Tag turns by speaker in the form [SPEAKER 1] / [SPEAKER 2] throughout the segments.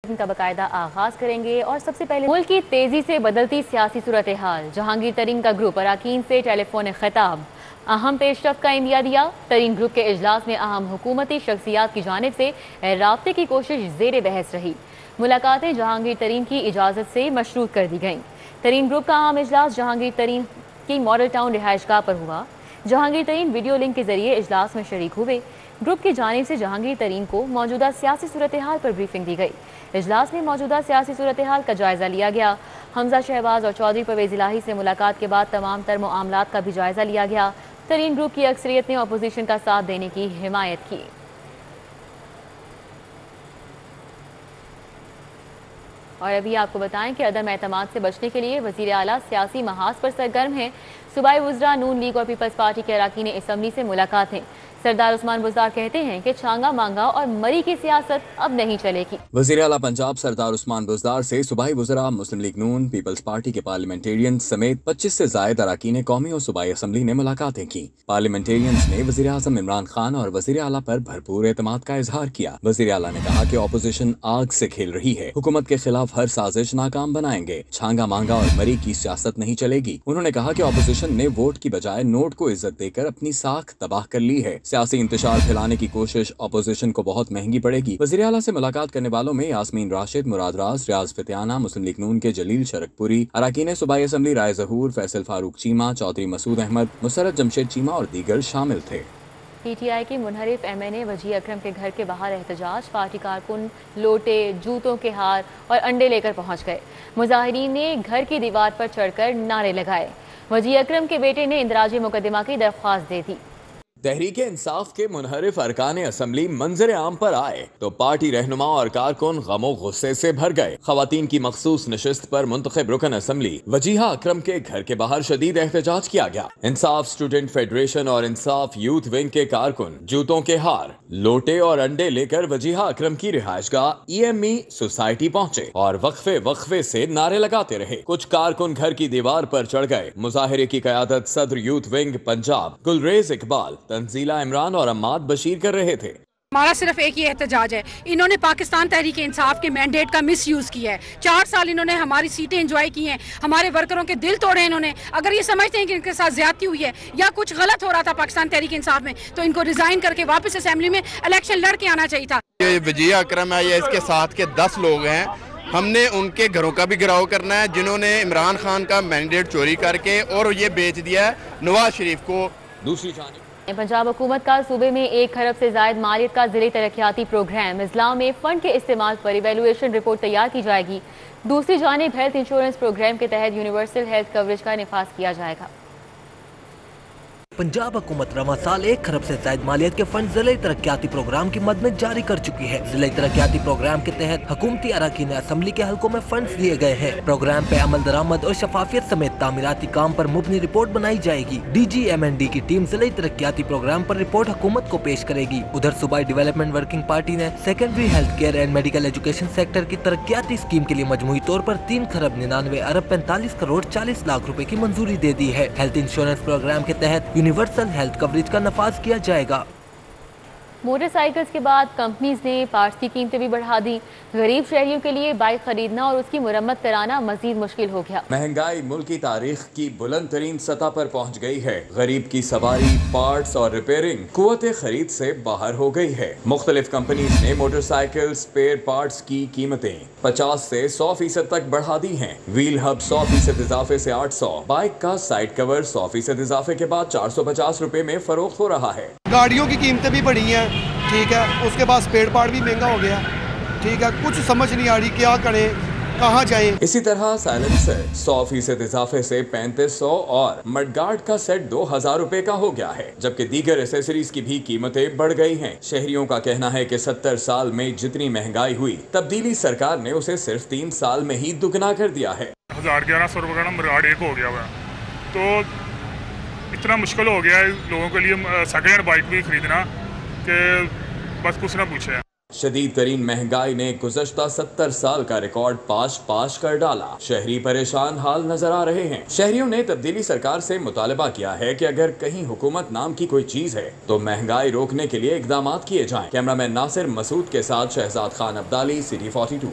[SPEAKER 1] کا باقاعدہ آغاز کریں گے اور سب سے پہلے ملک کی تیزی سے بدلتی سیاسی صورتحال، جہانگیر ترین کا گروپ اراکین سے ٹیلی فونک خطاب، اہم پیش رفت کا عندیہ دیا۔ ترین گروپ کے اجلاس میں اہم حکومتی شخصیات کی جانب سے رابطے کی کوشش زیر بحث رہی۔ ملاقاتیں جہانگیر ترین کی اجازت سے مشروط کر دی گئیں۔ ترین گروپ کا اہم اجلاس جہانگیر ترین کی ماڈل ٹاؤن رہائش گاہ پر ہوا۔ جہانگیر ترین ویڈیو لنک کے ذریعے اجلاس میں شریک ہوئے۔ گروپ کی جانب سے جہانگیر ترین کو موجودہ سیاسی صورتحال پر بریفنگ دی گئی۔ اجلاس میں موجودہ سیاسی صورتحال کا جائزہ لیا گیا۔ حمزہ شہباز اور چودھری پرویز الہی سے ملاقات کے بعد تمام تر معاملات کا بھی جائزہ لیا گیا۔ ترین گروپ کی اکثریت نے اپوزیشن کا ساتھ دینے کی حمایت کی۔ اور ابھی آپ کو بتائیں کہ عدم اعتماد سے بچنے کے لیے وزیر اعلیٰ سیاسی محاذ پر سرگرم ہیں۔ صوبائی وزراء نون لیگ اور پیپلز پارٹی کے اراکین اسمبلی سے ملاقاتیں۔ سردار عثمان بزدار کہتے ہیں کہ چھانگا مانگا اور مری کی سیاست اب نہیں چلے گی۔
[SPEAKER 2] وزیر اعلیٰ پنجاب سردار عثمان بزدار سے صوبائی وزراء مسلم لیگ نون پیپلز پارٹی کے پارلیمنٹیرین سمیت 25 سے زائد اراکین قومی اور صوبائی اسمبلی نے ملاقاتیں کی۔ پارلیمنٹیرینز نے وزیر اعظم عمران خان اور وزیر اعلیٰ پر بھرپور اعتماد کا اظہار کیا۔ وزیر اعلیٰ نے کہا کہ اپوزیشن آگ سے کھیل رہی ہے، حکومت کے خلاف ہر سازش ناکام بنائیں گے، چھانگا مانگا اور مری کی سیاست نہیں چلے گی۔ انہوں نے کہا کہ اپوزیشن نے ووٹ کی بجائے نوٹ کو عزت دے کر اپنی ساکھ تباہ کر لی ہے۔ سیاسی انتشار پھیلانے کی کوشش اپوزیشن کو بہت مہنگی پڑے گی۔ وزیر اعلیٰ سے ملاقات کرنے والوں میں یاسمین راشد، مراد راز، ریاض فتیانہ، مسلم لیگ نون کے جلیل شرک پوری، اراکین صوبائی اسمبلی رائے ظہور، فیصل فاروق چیمہ، چودھری مسعود احمد، مسرت جمشید چیمہ اور دیگر شامل تھے۔
[SPEAKER 1] پی ٹی آئی کے منحرف ایم این اے وجیہ اکرم کے گھر کے باہر احتجاج، پارٹی کارکن لوٹے، جوتوں کے ہار اور انڈے لے کر پہنچ گئے۔ مظاہرین نے گھر کی دیوار پر چڑھ کر نعرے لگائے۔ وجیہ اکرم کے بیٹے نے اندراج مقدمہ کی درخواست دے دی۔
[SPEAKER 2] تحریک انصاف کے منحرف ارکان اسمبلی منظر عام پر آئے تو پارٹی رہنما اور کارکن غم و غصے سے بھر گئے۔ خواتین کی مخصوص نشست پر منتخب رکن اسمبلی وجیہہ اکرم کے گھر کے باہر شدید احتجاج کیا گیا۔ انصاف اسٹوڈنٹ فیڈریشن اور انصاف یوتھ ونگ کے کارکن جوتوں کے ہار، لوٹے اور انڈے لے کر وجیہہ اکرم کی رہائش گاہ ای ایم ای سوسائٹی پہنچے اور وقفے سے نعرے لگاتے رہے۔ کچھ کارکن گھر کی دیوار پر چڑھ گئے۔ مظاہرے کی قیادت صدر youth wing Punjab galleries Iqbal, Tanzeela Imran اور عماد بشیر کر رہے تھے۔
[SPEAKER 3] ہمارا صرف ایک ہی احتجاج ہے، انہوں نے پاکستان تحریک انصاف کے مینڈیٹ کا مس یوز کیا ہے۔ 4 سال انہوں نے ہماری سیٹیں انجوائے کی ہیں، ہمارے ورکروں کے دل توڑے انہوں نے۔ اگر یہ سمجھتے ہیں کہ ان کے ساتھ زیادتی ہوئی ہے یا کچھ غلط ہو رہا تھا پاکستان تحریک انصاف میں، تو ان کو ریزائن کر کے واپس اسمبلی میں الیکشن لڑ کے آنا چاہیے تھا۔
[SPEAKER 4] یہ وجیہ اکرم ہے، یہ اس کے ساتھ کے 10 لوگ ہیں۔ ہم نے ان کے گھروں کا بھی گھراؤ کرنا ہے، جنہوں نے عمران خان کا مینڈیٹ چوری کر کے اور یہ بیچ دیا ہے نواز شریف کو۔
[SPEAKER 2] دوسری جانب
[SPEAKER 1] پنجاب حکومت کا صوبے میں 1 ارب سے زائد مالیت کا ضلعی ترقیاتی پروگرام اضلاع میں فنڈ کے استعمال پر ایویلویشن رپورٹ تیار کی جائے گی۔ دوسری جانب ہیلتھ انشورنس پروگرام کے تحت یونیورسل ہیلتھ کوریج کا نفاذ کیا جائے گا۔
[SPEAKER 5] پنجاب حکومت رواں سال 1 ارب سے زائد مالیت کے فنڈ ضلعی ترقیاتی پروگرام کی مد میں جاری کر چکی ہے۔ ضلعی ترقیاتی پروگرام کے تحت حکومتی اراکین اسمبلی کے حلقوں میں فنڈز دیے گئے ہیں۔ پروگرام پہ عمل درآمد اور شفافیت سمیت تعمیراتی کام پر مبنی رپورٹ بنائی جائے گی۔ D G M N D کی ٹیم ضلعی ترقیاتی پروگرام پر رپورٹ حکومت کو پیش کرے گی۔ ادھر صوبائی ڈیولپمنٹ ورکنگ پارٹی نے secondary health care and medical education sector کی ترقیاتی اسکیم کے لیے مجموعی طور پر 3 ارب 99 ارب 45 کروڑ 40 لاکھ روپے کی منظوری دے دی ہے۔ ہیلتھ انشورنس پروگرام کے تحت یونیورسل ہیلتھ کوریج کا نفاذ کیا جائے گا۔
[SPEAKER 1] موٹر سائیکلز کے بعد کمپنیز نے پارٹس کی قیمتیں بھی بڑھا دی۔ غریب شہریوں کے لیے بائک خریدنا اور اس کی مرمت کرانا مزید مشکل ہو گیا۔
[SPEAKER 2] مہنگائی ملکی تاریخ کی بلند ترین سطح پر پہنچ گئی ہے۔ غریب کی سواری، پارٹس اور ریپیئرنگ قوت خرید سے باہر ہو گئی ہے۔ مختلف کمپنیز نے موٹر سائیکل اسپیئر پارٹس کی قیمتیں 50 سے 100% تک بڑھا دی ہیں۔ ویل ہب 100% اضافے سے 800، بائک کا سائیڈ کور 100% اضافے کے بعد 450 روپے میں فروخت ہو رہا ہے۔
[SPEAKER 6] گاڑیوں کی قیمتیں بھی بڑھی ہیں، ٹھیک ہے، اس کے بعد اسپیئر پارٹ بھی مہنگا ہو گیا، ٹھیک ہے، کچھ سمجھ نہیں آ رہی کیا کریں، کہاں جائیں۔
[SPEAKER 2] اسی طرح سائلنسر 100% اضافے سے 3500 اور مڈ گارڈ کا سیٹ 2000 روپے کا ہو گیا ہے، جبکہ دیگر ایسیسریز کی بھی قیمتیں بڑھ گئی ہیں۔ شہریوں کا کہنا ہے کہ 70 سال میں جتنی مہنگائی ہوئی، تبدیلی سرکار نے اسے صرف 3 سال میں ہی دگنا کر دیا ہے۔
[SPEAKER 7] 1100 روپے کا مڈ گارڈ ایک ہو گیا ہوا، تو اتنا مشکل ہو گیا ہے لوگوں کے لیے سیکنڈ ہینڈ بائک بھی خریدنا کہ بس کچھ نہ پوچھے۔
[SPEAKER 2] شدید ترین مہنگائی نے گزشتہ 70 سال کا ریکارڈ پاش کر ڈالا۔ شہری پریشان حال نظر آ رہے ہیں۔ شہریوں نے تبدیلی سرکار سے مطالبہ کیا ہے کہ اگر کہیں حکومت نام کی کوئی چیز ہے تو مہنگائی روکنے کے لیے اقدامات کیے جائیں۔ کیمرہ مین ناصر مسعود کے ساتھ Shahzad Khan Abdali, City 42۔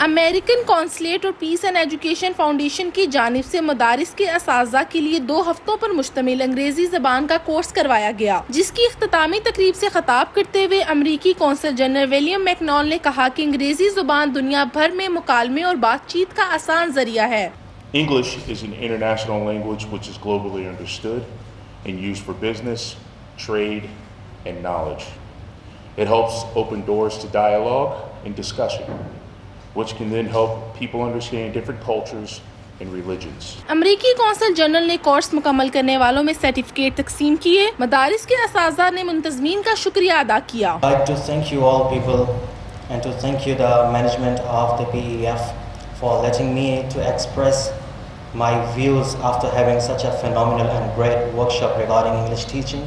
[SPEAKER 8] American consulate اور پیس اینڈ ایجوکیشن فاؤنڈیشن کی جانب سے مدارس کے اساتذہ کے لیے 2 ہفتوں پر مشتمل انگریزی زبان کا کورس کروایا گیا، جس کی اختتامی تقریب سے خطاب کرتے ہوئے امریکی قونصل جنرل ولیم میکنال نے کہا کہ انگریزی زبان دنیا بھر میں مکالمے اور بات چیت کا آسان ذریعہ ہے۔
[SPEAKER 9] English is an international language which is globally understood and used for business, trade, and knowledge. It helps open doors to dialogue and discussion, which can then help people understand different cultures and religions.
[SPEAKER 8] امریکی قونصل general نے course مکمل کرنے والوں میں certificate تقسیم کیے۔ مدارس کے اساتذہ نے منتظمین کا شکریہ ادا کیا۔
[SPEAKER 10] I'd like to thank you all people and to thank you the management of the PEF for letting me to express my views after having such a phenomenal and great workshop regarding English teaching.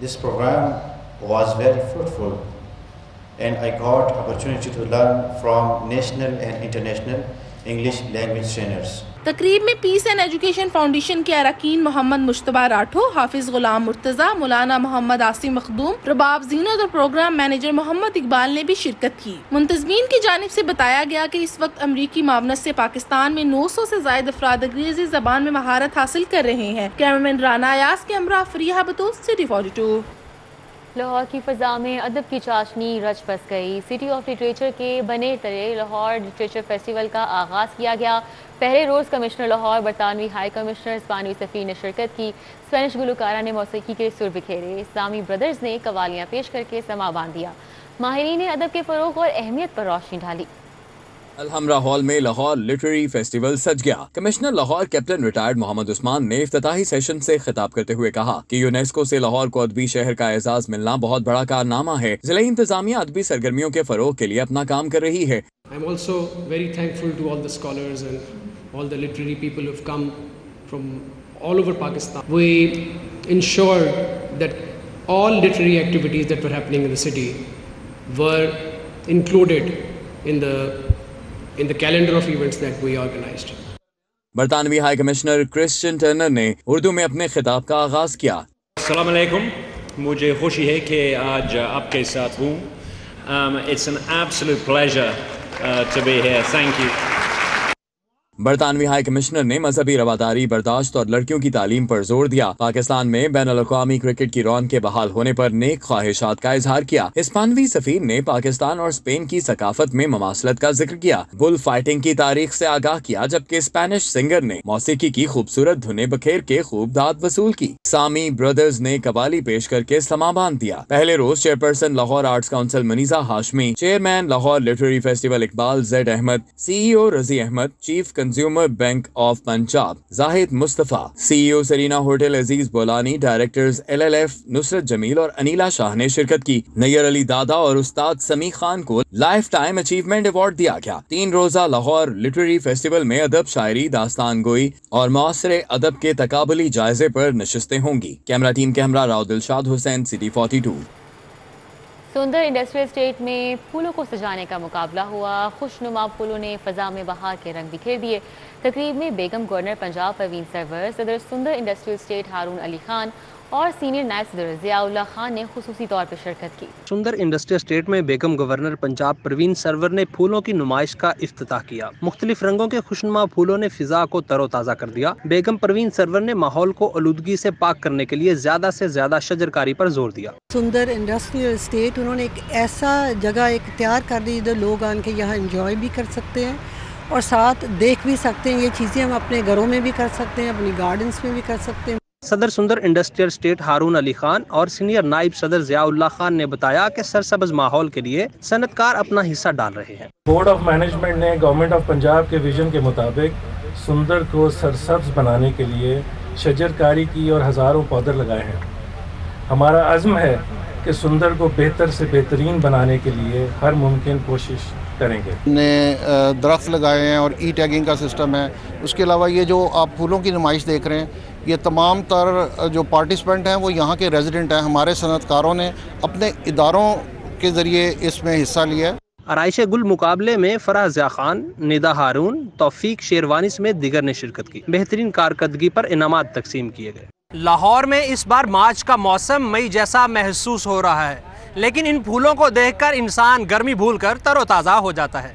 [SPEAKER 11] This program was very fruitful and I got opportunity to learn from national and international English language trainers.
[SPEAKER 8] تقریب میں پیس and education foundation کے اراکین محمد مجتبیٰ راٹھو، حافظ غلام مرتضیٰ، مولانا محمد عاصم مخدوم، رباب زینت اور program manager محمد اقبال نے بھی شرکت کی۔ منتظمین کی جانب سے بتایا گیا کہ اس وقت امریکی معاونت سے پاکستان میں 900 سے زائد افراد انگریزی زبان میں مہارت حاصل کر رہے ہیں۔ کیمرمین رانا ایاز کے ہمراہ فریحہ بطول، سٹی 42۔
[SPEAKER 1] لاہور کی فضا میں ادب کی چاشنی رچ بس گئی۔ سٹی آف لٹریچر کے بنے ترے لاہور لٹریچر فیسٹیول کا آغاز کیا گیا۔ پہلے روز کمشنر لاہور، برطانوی ہائی کمشنر اسپانوی سفیر نے شرکت کی۔ اسپینش گلوکارہ نے موسیقی کے سر بکھیرے۔ اسلامی برادرز نے قوالیاں پیش کر کے سماں باندھ دیا۔ ماہرین ادب کے فروغ اور اہمیت پر روشنی ڈالی۔
[SPEAKER 2] الحمرہ ہال میں لاہور لٹریری فیسٹیول سج گیا۔ Commissioner Lahore captain retired Muhammad Usman نے افتتاحی سیشن سے خطاب کرتے ہوئے کہا کہ یونیسکو سے لاہور کو ادبی شہر کا اعزاز ملنا بہت بڑا کارنامہ ہے۔ ضلعی انتظامیہ ادبی سرگرمیوں کے فروغ کے لیے اپنا کام کر رہی ہے۔
[SPEAKER 12] I'm also very thankful to all the scholars and all the literary people who've come from all over Pakistan. We ensured that all literary activities that were happening in the city were included in the calendar of events that we organized.
[SPEAKER 2] برطانوی high commissioner Christian Turner نے اردو میں اپنے خطاب کا آغاز کیا۔
[SPEAKER 13] السلام علیکم، مجھے خوشی ہے کہ آج آپ کے ساتھ ہوں۔ It's an absolute pleasure to be here. Thank you.
[SPEAKER 2] برطانوی ہائی کمشنر نے مذہبی رواداری، برداشت اور لڑکیوں کی تعلیم پر زور دیا۔ پاکستان میں بین الاقوامی کرکٹ کی رونق کے بحال ہونے پر نیک خواہشات کا اظہار کیا۔ اسپانوی سفیر نے پاکستان اور اسپین کی ثقافت میں مماثلت کا ذکر کیا۔ بل فائٹنگ کی تاریخ سے آگاہ کیا، جبکہ اسپینش سنگر نے موسیقی کی خوبصورت دھنیں بکھیر کے خوب داد وصول کی۔ سامی برادرز نے قوالی پیش کر کے سماں باندھ دیا۔ پہلے روز chairperson Lahore arts council Muneeza Hashmi, chairman Lahore literary festival Iqbal Z Ahmed, C E O Razi Ahmed, chief consumer bank of Punjab Zahid Mustafa, C E O Serena hotel Aziz Bolani, directors LLF Nusrat Jamil اور انیلا شاہ نے شرکت کی۔ نیئر علی دادا اور استاد سمی خان کو لائف ٹائم اچیومنٹ ایوارڈ دیا گیا۔ 3 روزہ لاہور لٹریری فیسٹیول میں ادب، شاعری، داستان گوئی اور معاصر ادب کے تقابلی جائزے پر نشستیں ہوں گی۔ کیمرہ ٹیم کے ہمراہ راؤ دلشاد حسین، سٹی 42۔
[SPEAKER 1] سندر انڈسٹریل اسٹیٹ میں پھولوں کو سجانے کا مقابلہ ہوا۔ خوشنما پھولوں نے فضا میں بہار کے رنگ بکھیر دیے۔ تقریب میں بیگم گورنر پنجاب پروین سرور، صدر سندر انڈسٹریل اسٹیٹ ہارون علی خان اور سینئر نائب صدر ضیاء اللہ خان نے خصوصی طور پر شرکت کی۔
[SPEAKER 14] سندر انڈسٹریل اسٹیٹ میں بیگم گورنر پنجاب پروین سرور نے پھولوں کی نمائش کا افتتاح کیا۔ مختلف رنگوں کے خوشنما پھولوں نے فضا کو تر و تازہ کر دیا۔ بیگم پروین سرور نے ماحول کو آلودگی سے پاک کرنے کے لیے زیادہ سے زیادہ شجرکاری پر زور دیا۔
[SPEAKER 15] سندر انڈسٹریل اسٹیٹ انہوں نے ایک ایسا جگہ تیار کر دی جدھر لوگ آن کے یہاں انجوائے بھی کر سکتے ہیں اور ساتھ دیکھ بھی سکتے ہیں۔ یہ چیزیں ہم اپنے گھروں میں بھی کر سکتے ہیں، اپنی گارڈنز میں بھی کر سکتے ہیں۔
[SPEAKER 14] صدر سندر انڈسٹریل اسٹیٹ ہارون علی خان اور سینئر نائب صدر ضیاء اللہ خان نے بتایا کہ سرسبز ماحول کے لیے صنعت کار اپنا حصہ ڈال رہے ہیں۔
[SPEAKER 16] بورڈ آف مینجمنٹ نے گورنمنٹ آف پنجاب کے ویژن کے مطابق سندر کو سرسبز بنانے کے لیے شجرکاری کی اور ہزاروں پودے لگائے ہیں۔ ہمارا عزم ہے کہ سندر کو بہتر سے بہترین بنانے کے لیے ہر ممکن کوشش کریں گے۔
[SPEAKER 17] نے درخت لگائے ہیں اور ای ٹیگنگ کا سسٹم ہے۔ اس کے علاوہ یہ جو آپ پھولوں کی نمائش دیکھ رہے ہیں، یہ تمام تر جو پارٹیسپینٹ ہیں وہ یہاں کے ریزیڈنٹ ہیں۔ ہمارے صنعت کاروں نے اپنے اداروں کے ذریعے اس میں حصہ لیا ہے۔
[SPEAKER 14] آرائش گل مقابلے میں فرح ضیاء خان، ندا ہارون، توفیق شیروانی سمیت دیگر نے شرکت کی۔ بہترین کارکردگی پر انعامات تقسیم کیے گئے۔
[SPEAKER 18] لاہور میں اس بار مارچ کا موسم مئی جیسا محسوس ہو رہا ہے، لیکن ان پھولوں کو دیکھ کر انسان گرمی بھول کر تر و تازہ ہو جاتا ہے۔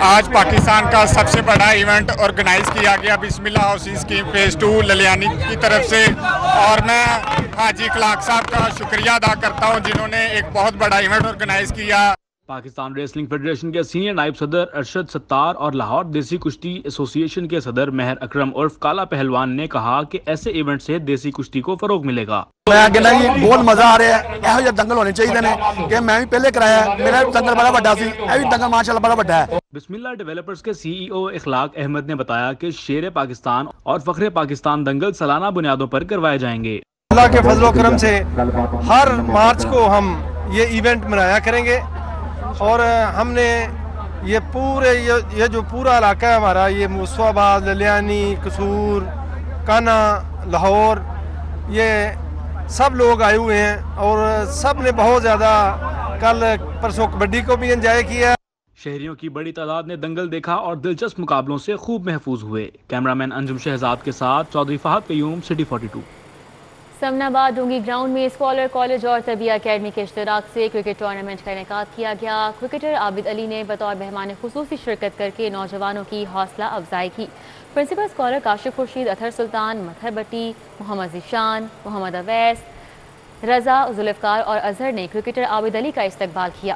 [SPEAKER 3] آج پاکستان کا سب سے بڑا ایونٹ آرگنائز کیا گیا بسم اللہ ہاؤسنگ اسکیم فیز 2 للیانی کی طرف سے، اور میں حاجی کلاک صاحب کا شکریہ ادا کرتا ہوں جنہوں نے ایک بہت بڑا ایونٹ آرگنائز کیا۔
[SPEAKER 19] پاکستان ریسلنگ فیڈریشن کے سینئر نائب صدر ارشد ستار اور لاہور دیسی کشتی ایسوسی ایشن کے صدر مہر اکرم عرف کالا پہلوان نے کہا کہ ایسے ایونٹ سے دیسی کشتی کو فروغ ملے گا۔
[SPEAKER 4] میں کہنا جی بہت مزہ آ رہا ہے، یہو جہے دنگل ہونے چاہیے نے کہ میں بھی پہلے کرایا، میرا دنگل بڑا بڑا سی، یہ بھی دنگل ماشاءاللہ بڑا بڑا ہے۔
[SPEAKER 19] بسم اللہ ڈیولپرز کے سی ای او اخلاق احمد نے بتایا کہ شیر پاکستان اور فخر پاکستان دنگل سالانہ بنیادوں پر کروائے جائیں گے۔
[SPEAKER 5] اللہ کے فضل و کرم سے ہر مارچ کو ہم یہ ایونٹ منایا کریں گے، اور ہم نے یہ جو پورا علاقہ ہے ہمارا، یہ موسو آباد، للیانی، قصور، کانا، لاہور، یہ سب لوگ آئے ہوئے ہیں اور سب نے بہت زیادہ کل پرسوں کبڈی کو بھی انجوائے کیا۔
[SPEAKER 19] شہریوں کی بڑی تعداد نے دنگل دیکھا اور دلچسپ مقابلوں سے خوب محفوظ ہوئے۔ کیمرامین انجم شہزاد کے ساتھ چودھری فہد قیوم، سٹی 42۔
[SPEAKER 1] سمن آباد ڈونگی گراؤنڈ میں اسکالر کالج اور طبیہ اکیڈمی کے اشتراک سے کرکٹ ٹورنامنٹ کا انعقاد کیا گیا۔ کرکٹر عابد علی نے بطور مہمان خصوصی شرکت کر کے نوجوانوں کی حوصلہ افزائی کی۔ پرنسپل اسکالر کاشف خورشید، اطہر سلطان، مطہر بٹی، محمد ذیشان، محمد اویس، رضا، ذوالفقار اور اظہر نے کرکٹر عابد علی کا استقبال کیا۔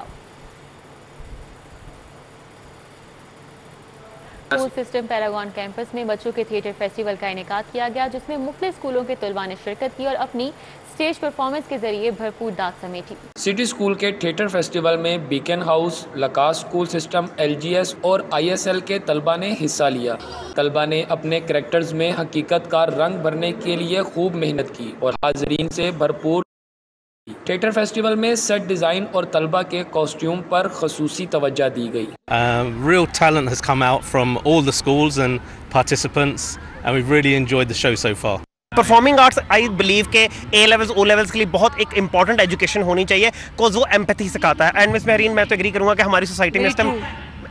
[SPEAKER 1] اسکول سسٹم پیراگون کیمپس میں بچوں کے تھیٹر فیسٹیول کا انعقاد کیا گیا، جس میں مختلف اسکولوں کے طلباء نے شرکت کی اور اپنی اسٹیج پرفارمنس کے ذریعے بھرپور داد سمیٹی۔
[SPEAKER 6] سٹی اسکول کے تھیٹر فیسٹیول میں Beaconhouse, LACAS school system, LGS اور ISL کے طلباء نے حصہ لیا۔ طلباء نے اپنے کریکٹرز میں حقیقت کا رنگ بھرنے کے لیے خوب محنت کی اور حاضرین سے بھرپور۔ تھیٹر فیسٹیول میں سیٹ ڈیزائن اور طلباء کے کاسٹیوم پر خصوصی توجہ دی گئی۔
[SPEAKER 7] Real talent has come out from all the schools and participants and we've really enjoyed the show so far.
[SPEAKER 20] Performing arts I believe کہ A levels O levels کے لیے بہت ایک امپورٹنٹ ایجوکیشن ہونی چاہیے، کوز وہ ایمپتھی سکھاتا ہے، اینڈ مس مہرین میں تو ایگری کروں گا کہ ہماری سوسائٹی میں اس ٹائم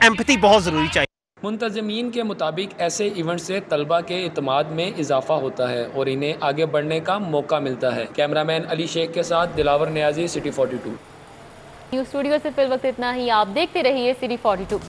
[SPEAKER 20] ایمپتھی بہت ضروری چاہیے۔
[SPEAKER 6] منتظمین کے مطابق ایسے ایونٹ سے طلباء کے اعتماد میں اضافہ ہوتا ہے اور انہیں آگے بڑھنے کا موقع ملتا ہے۔ کیمرامین علی شیخ کے ساتھ دلاور نیازی، سٹی 42۔
[SPEAKER 1] نیوز اسٹوڈیو سے فی الوقت اتنا ہی، آپ دیکھتے رہیے سٹی 42۔